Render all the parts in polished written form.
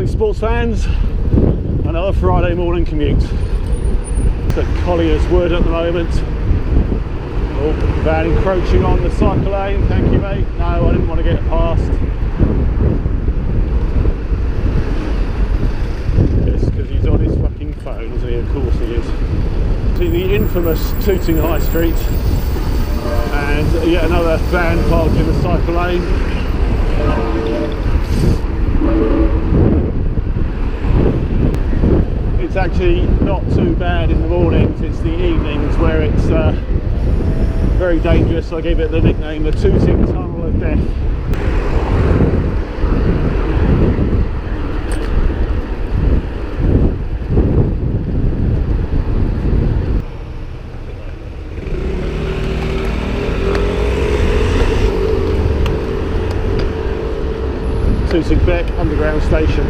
sports fans, another Friday morning commute. It's at Collier's Wood at the moment. Oh, van encroaching on the cycle lane, thank you mate. No, I didn't want to get past. It's because he's on his fucking phone, isn't he? Of course he is. See the infamous Tooting High Street, and yet another van parked in the cycle lane. It's actually not too bad in the mornings, it's the evenings where it's very dangerous. I gave it the nickname the Tooting Tunnel of Death. Tooting Beck underground station.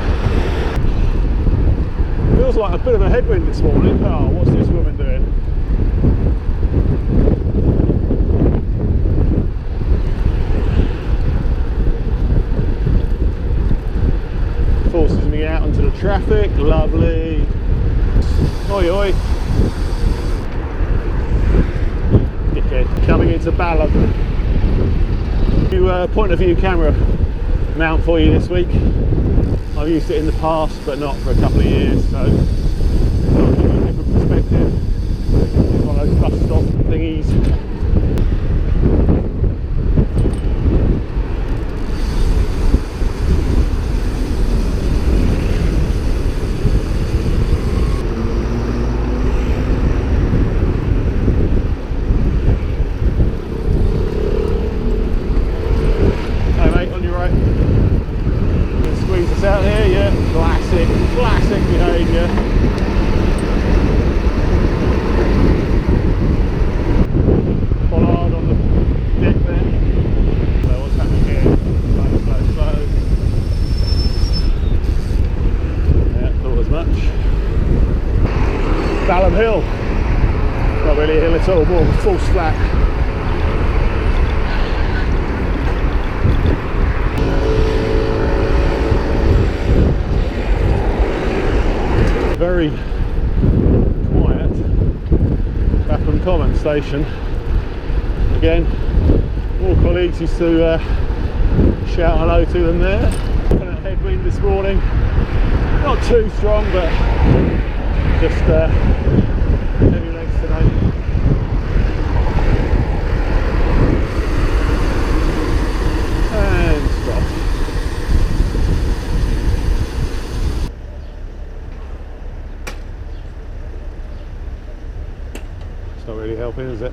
Feels like a bit of a headwind this morning. Oh, what's this woman doing? Forces me out onto the traffic. Lovely. Oi oi. Dickhead. Coming into Balham. New point of view camera mount for you this week. I've used it in the past, but not for a couple of years, so I'll give you a different perspective. It's one of those bus stop thingies. Hey mate, on your right. Squeeze us out here, yeah. Classic behaviour. Bollard on the deck there. So what's happening here? Slow. Yeah, thought as much. Balham Hill. Not really a hill at all, more of a false flat. Very quiet Clapham Common station. Again, more colleagues used to shout hello to them there. Definite headwind this morning, not too strong, but just heavy legs today. And stop. Not really helping, is it?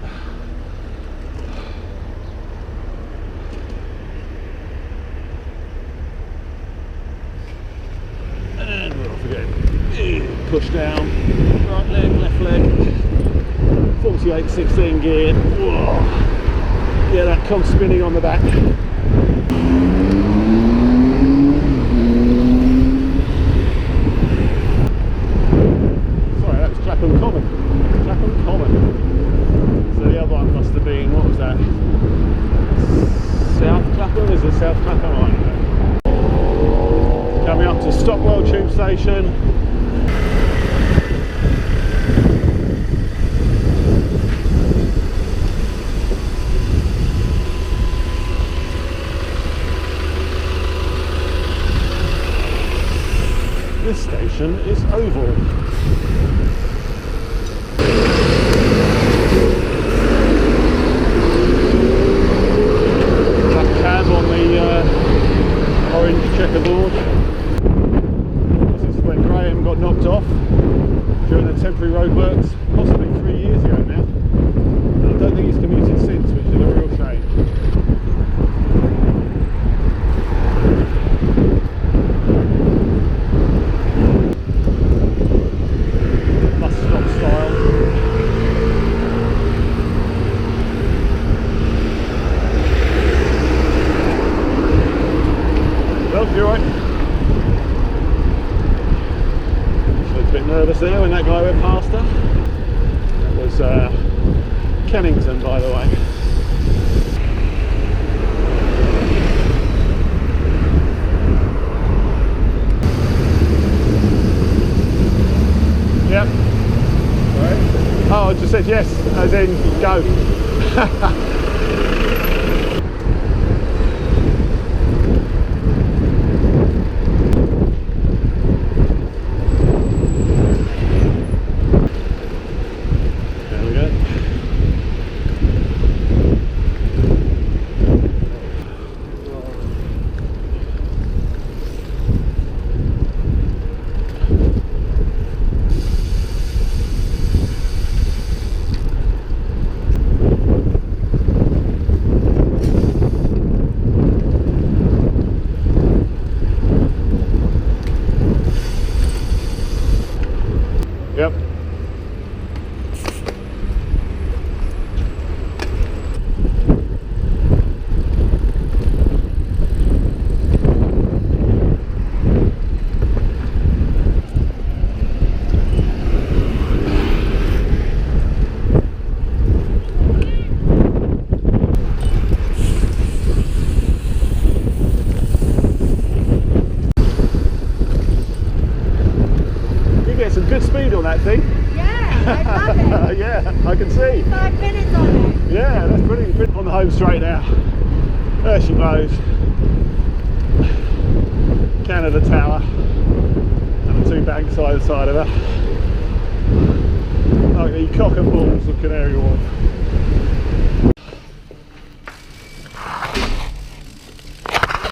And we're off again. Push down, right leg, left leg, 48-16 gear. Whoa. Yeah, that comes spinning on the back. Sorry, that was Clapham Common. Clapham Common. So the other one must have been, what was that? South Clapham? Is it South Clapham? I don't know. Coming up to Stockwell Tube Station. This station is Oval. On the orange checkerboard. This is when Graham got knocked off during the temporary roadworks, possibly 3 years ago now. And I don't think he's commuted since, which is a real shame. Bus stop style. Well, you're right. She looked a bit nervous there when that guy went past her. That was Kennington, by the way. tyres in, go. There we go. Yep. You get some good speed on that thing. Yeah, I love it. Yeah, I can see. 5 minutes on it. Yeah, that's pretty on the home straight now. There she blows. Canada Tower and the two banks either side of her. Like the cock and balls of Canary Wharf.